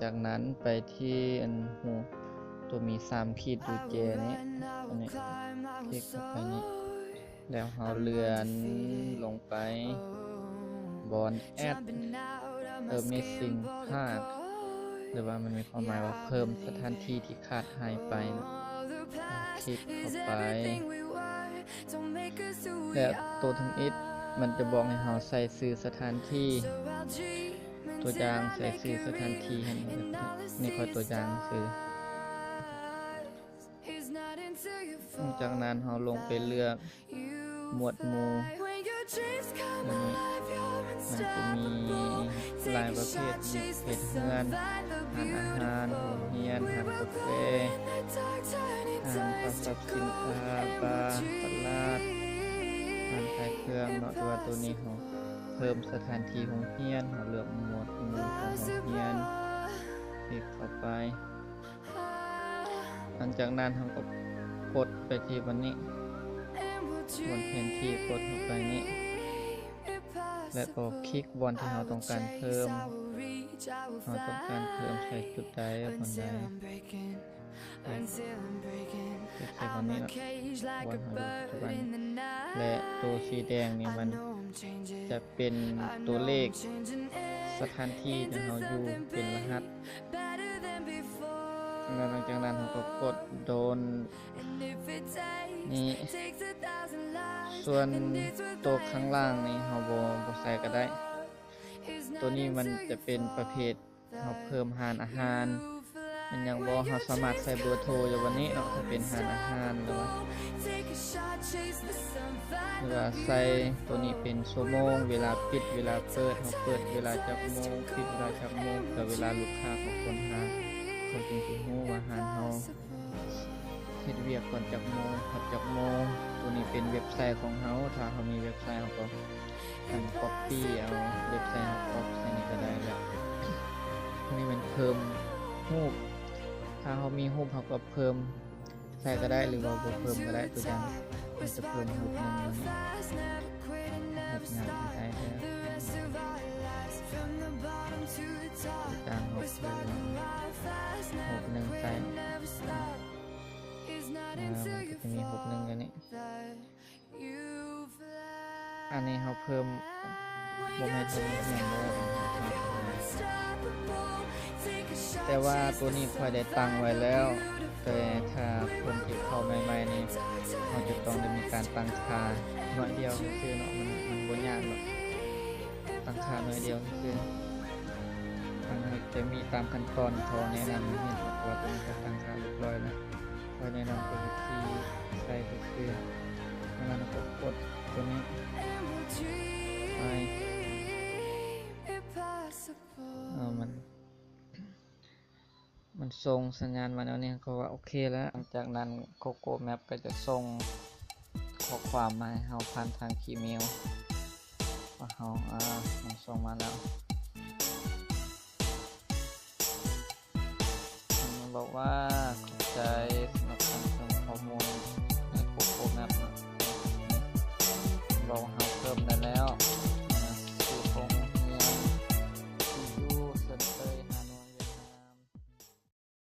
จากนั้นไปที่อันหูตัวมี3ขีดดูเจนี้อันนี้คลิกเข้าไปนี้แล้วเราเลื่อนลงไปบนแอดmissing part หรือว่ามันมีความหมายว่าเพิ่มสถานที่ที่ขาดหายไปนะคลิกเข้าไปและตัวทั้งอิดมันจะบอกให้เราใส่ชื่อสถานที่ตัวอย่างใส่ชื่อสถานที่ให้นี่ค่อยตัวอย่างชื่อจากนั้นเราลงไปเลือกหมวดหมู่มันจะมีหลายประเภทมีเพจเฮือนอาหารโรงเรียนกาแฟประกอบสินค้าปลาตลาดขายเครื่องเนาะตัวนี้เราเพิ่มสถานที่โรงเรียนเราเลือกหมวดหมู่ของโรงเรียนคลิกเข้าไปหลังจากนั้นเราก็กดไปที่วันนี้บนแผนที่กดเข้าไปนี้และก็คลิกบนที่เราต้องการเพิ่มใส่จุดใดบนใดคลิกใส่บนนี้นะบนเราอยู่บนและตัวสีแดงนี่มันจะเป็นตัวเลขสถานที่ที่เราอยู่เป็นรหัสหลังจากนั้นเราก็กดโดนนี่ส่วนตัวข้างล่างนี่เราบ่ใส่ก็ได้ตัวนี้มันจะเป็นประเภทเราเพิ่มหารอาหารมันยังบ่เราสามารถใส่เบอร์โทรอยู่วันนี้เนาะถ้าเป็นหารอาหารหรือว่าใส่ตัวนี้เป็นชั่วโมงเวลาปิดเวลาเปิดเราเปิดเวลาจักโมงปิดเวลาจักโมงแต่เวลาลูกค้าของคนหาเขาจึงสิรู้ว่าอาหารเฮาเฮ็ดเวียกก่อนจักโมงหมดจักโมงตัวนี้เป็นเว็บไซต์ของเฮาถ้าเฮามีเว็บไซต์เฮาก็copy เอาเว็บไซต์เฮา copy ใส่นี่ก็ได้แล้วตัวนี้มันเพิ่มรูปถ้าเฮามีรูปเฮาก็เพิ่มใส่ก็ได้หรือว่าบ่เพิ่มก็ได้ตัวอย่างมันจะเพิ่มรูปนึงรูปงานได้แล้วต่างรูปนึงใส่มันจะมีรูปนึงอย่างนี้อันนี้เราเพิ่มโมเมนต์อย่างบ่แต่ว่าตัวนี้ค่อยได้ตั้งไว้แล้วแต่ถ้าคนที่เข้าใหม่ๆนี่เราจะต้องได้มีการตั้งค่าหน่อยเดียวคือเนาะมันบ่ยากหรอกตั้งค่าหน่อยเดียวคือจะมีตามขั้นตอนเขาแนะนำให้ว่าตัวนี้ตั้งค่าเรียบร้อยแล้วค่อยแนะนำตัววิธีใส่ก็คือแล้วเราก็กดตัวนี้ไปมันส่งสัญญาณมาแล้วเนี่ยก็ว่าโอเคแล้วหลังจากนั้น Google Map ก็จะส่งข้อความมาให้เราผ่านทางอีเมลว่าเรามันส่งมาแล้วมันบอกว่าขอบใจสำหรับการเพิ่มข้อมูลใน Google Map เรา